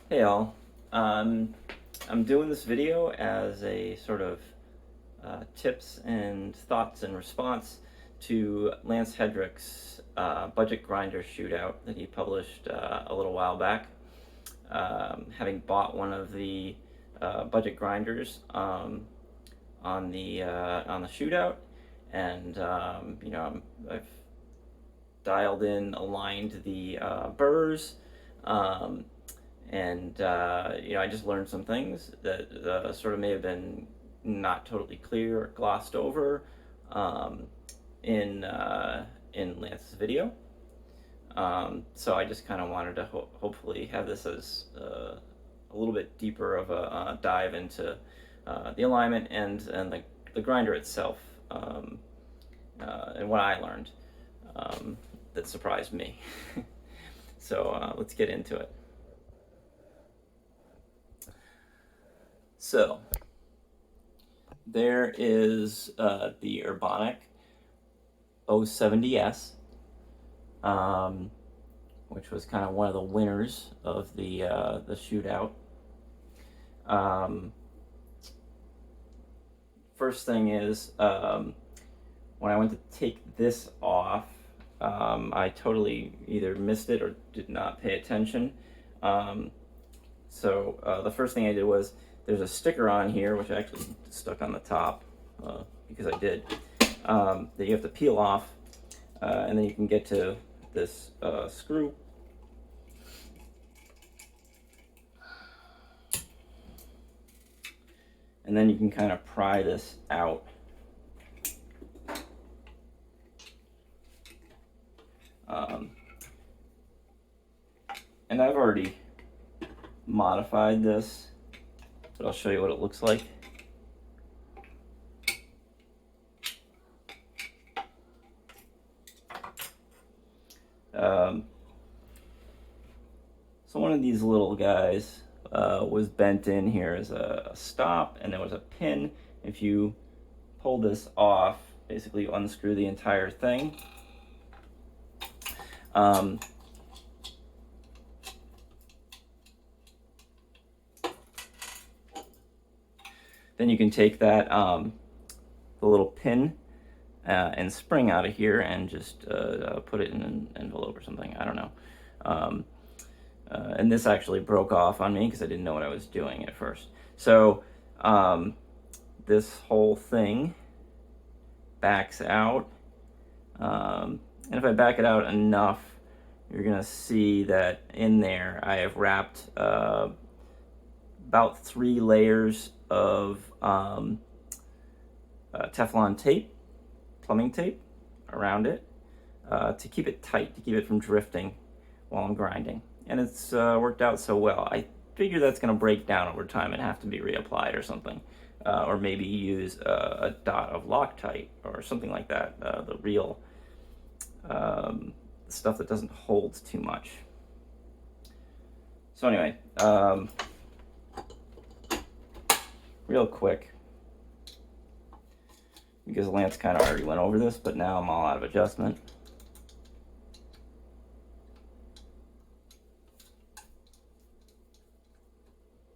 Hey all, I'm doing this video as a sort of tips and thoughts in response to Lance Hedricks' budget grinder shootout that he published a little while back. Having bought one of the budget grinders on the shootout, and I've dialed in, aligned the burrs. I just learned some things that sort of may have been not totally clear or glossed over in Lance's video. So I just kind of wanted to hopefully have this as a little bit deeper of a dive into the alignment and the grinder itself, and what I learned that surprised me. So let's get into it. So there is the Urbanic 070s, which was kind of one of the winners of the shootout. First thing is, when I went to take this off, I totally either missed it or did not pay attention. So the first thing I did was, there's a sticker on here, which I actually stuck on the top because I did, that you have to peel off, and then you can get to this screw. And then you can kind of pry this out. And I've already modified this, but I'll show you what it looks like. So one of these little guys was bent in here as a stop, and there was a pin. If you pull this off, basically you unscrew the entire thing. Then you can take that the little pin and spring out of here and just put it in an envelope or something. I don't know. And this actually broke off on me because I didn't know what I was doing at first. So this whole thing backs out. And if I back it out enough, you're going to see that in there I have wrapped about 3 layers of Teflon tape, plumbing tape, around it to keep it tight, to keep it from drifting while I'm grinding. And it's worked out so well. I figure that's going to break down over time and have to be reapplied or something. Or maybe use a dot of Loctite or something like that, the real stuff that doesn't hold too much. So anyway, real quick, because Lance kind of already went over this, but now I'm all out of adjustment.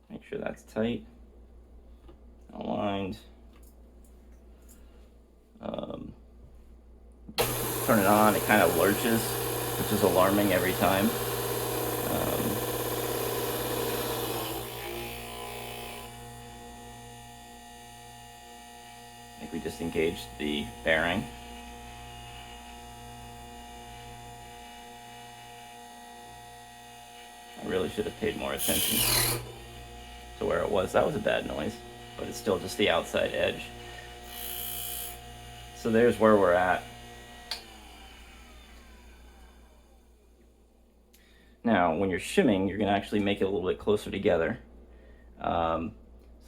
Make sure that's tight, aligned. Turn it on, it kind of lurches, which is alarming every time. I think we disengaged the bearing. I really should have paid more attention to where it was. That was a bad noise, but it's still just the outside edge. So there's where we're at. Now, when you're shimming, you're going to actually make it a little bit closer together. So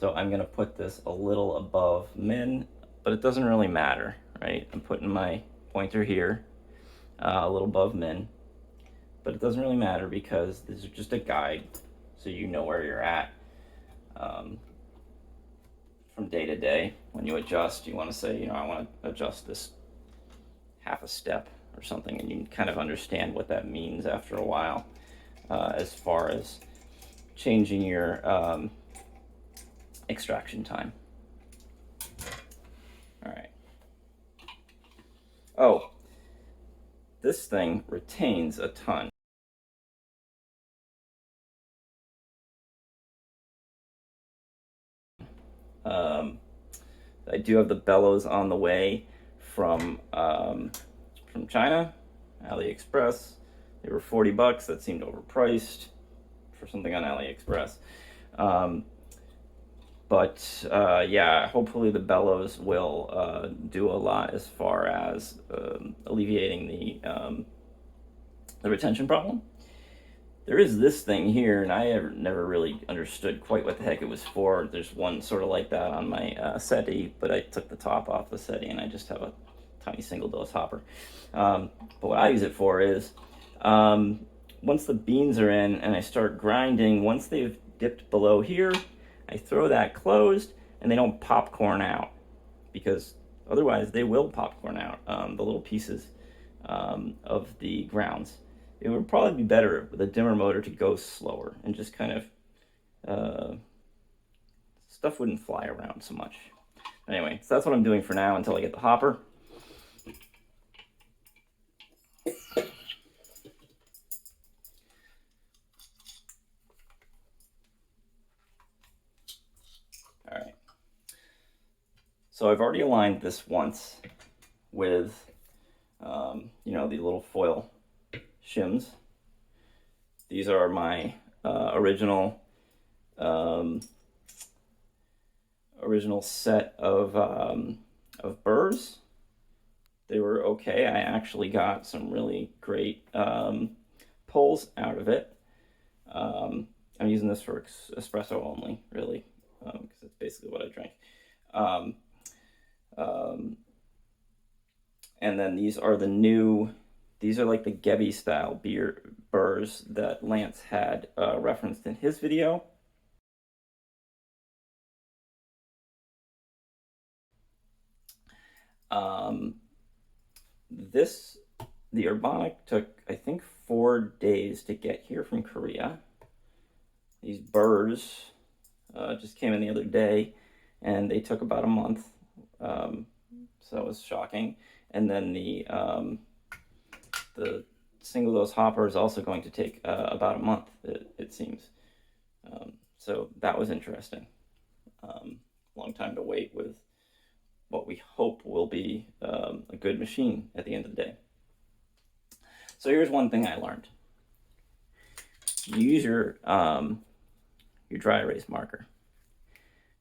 I'm going to put this a little above min, but it doesn't really matter, right? I'm putting my pointer here, a little above min, but it doesn't really matter because this is just a guide, so you know where you're at. From day to day, when you adjust, you want to say, I want to adjust this half a step or something, and you kind of understand what that means after a while, as far as changing your extraction time. All right. Oh, this thing retains a ton. I do have the bellows on the way from China, AliExpress. They were $40. That seemed overpriced for something on AliExpress. But yeah, hopefully the bellows will do a lot as far as alleviating the retention problem. There is this thing here, and I have never really understood quite what the heck it was for. There's one sort of like that on my Sette, but I took the top off the Sette, and I just have a tiny single dose hopper. But what I use it for is, once the beans are in and I start grinding, once they've dipped below here, I throw that closed, and they don't popcorn out, because otherwise they will popcorn out, the little pieces of the grounds. It would probably be better with a dimmer motor to go slower and just kind of stuff wouldn't fly around so much. Anyway, so that's what I'm doing for now until I get the hopper. All right. So I've already aligned this once with, you know, the little foil shims. These are my original set of burrs. They were okay. I actually got some really great pulls out of it. I'm using this for espresso only, really, because it's basically what I drink. And then these are the new, these are like the Gebby style beer burrs that Lance had referenced in his video. The Urbanic took, I think, 4 days to get here from Korea. These burrs just came in the other day, and they took about a month. So that was shocking. And then the single dose hopper is also going to take about a month, it seems. So that was interesting. Long time to wait with what we hope will be a good machine at the end of the day. So here's one thing I learned. Use your dry erase marker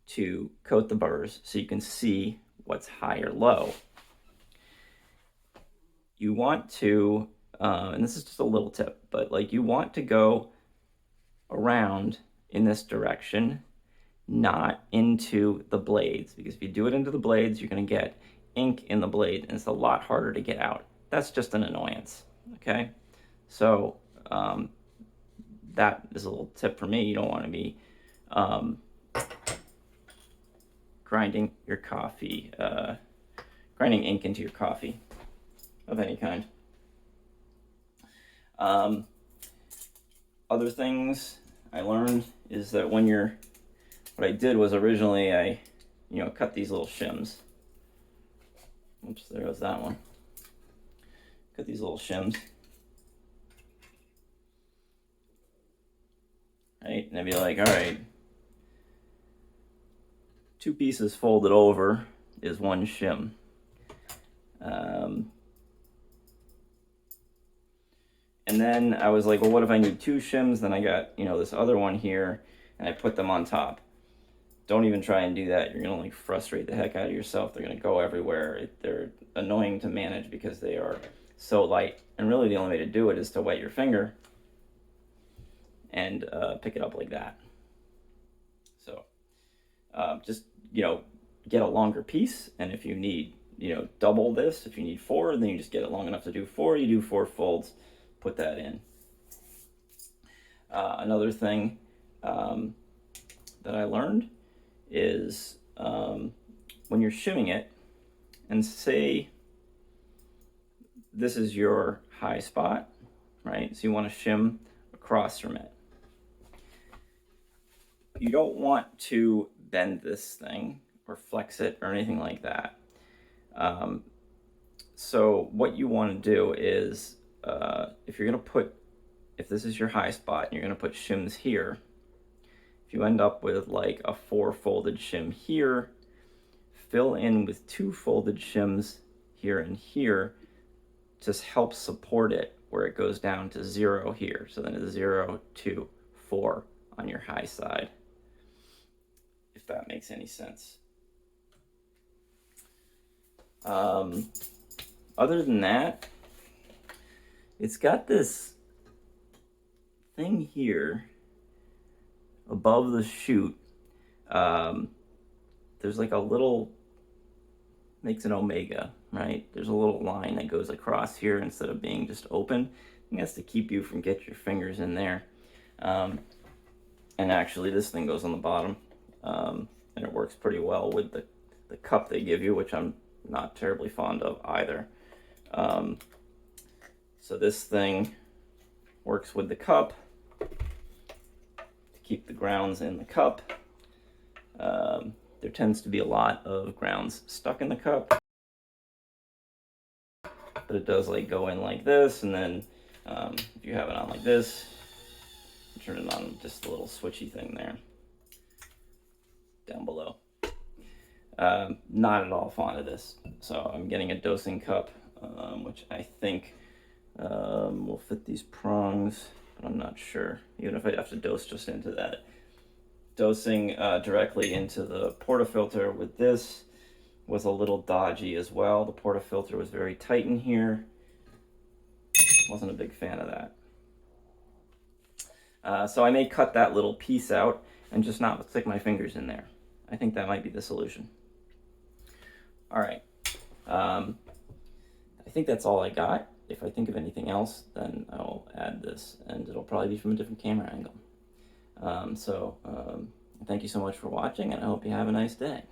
to coat the burrs so you can see what's high or low. You want to, and this is just a little tip, but like you want to go around in this direction, not into the blades, because if you do it into the blades, you're going to get ink in the blade, and it's a lot harder to get out. That's just an annoyance, okay? So that is a little tip for me. You don't want to be grinding your coffee, grinding ink into your coffee of any kind. Other things I learned is that when you're, what I did was originally I, cut these little shims. Oops, there goes that one. Cut these little shims. Right, and I'd be like, all right, 2 pieces folded over is 1 shim. And then I was like, well, what if I need 2 shims? Then I got, this other one here, and I put them on top. Don't even try and do that. You're gonna frustrate the heck out of yourself. They're gonna go everywhere. They're annoying to manage because they are so light. And really the only way to do it is to wet your finger and pick it up like that. So just, get a longer piece. And if you need, double this, if you need 4, then you just get it long enough to do 4. You do 4 folds, put that in. Another thing that I learned is when you're shimming it, and say this is your high spot, right? So you want to shim across from it. you don't want to bend this thing or flex it or anything like that. So what you want to do is, if this is your high spot and you're going to put shims here, if you end up with like a 4 folded shim here, fill in with 2 folded shims here and here, just help support it where it goes down to 0 here. So then it's 0, 2, 4 on your high side, if that makes any sense. Other than that, it's got this thing here above the chute. There's like a little, makes an omega, right? There's a little line that goes across here instead of being just open. I think that's to keep you from getting your fingers in there. And actually this thing goes on the bottom, and it works pretty well with the cup they give you, which I'm not terribly fond of either. So this thing works with the cup to keep the grounds in the cup. There tends to be a lot of grounds stuck in the cup, but it does like go in like this, and then if you have it on like this, turn it on with just a little switchy thing there down below. Not at all fond of this, so I'm getting a dosing cup, which I think will fit these prongs, but I'm not sure, even if I have to dose just into that. Dosing directly into the portafilter with this was a little dodgy as well. The portafilter was very tight in here. Wasn't a big fan of that. So I may cut that little piece out and just not stick my fingers in there. I think that might be the solution. All right. I think that's all I got. If I think of anything else, then I'll add this, and it'll probably be from a different camera angle. Thank you so much for watching, and I hope you have a nice day.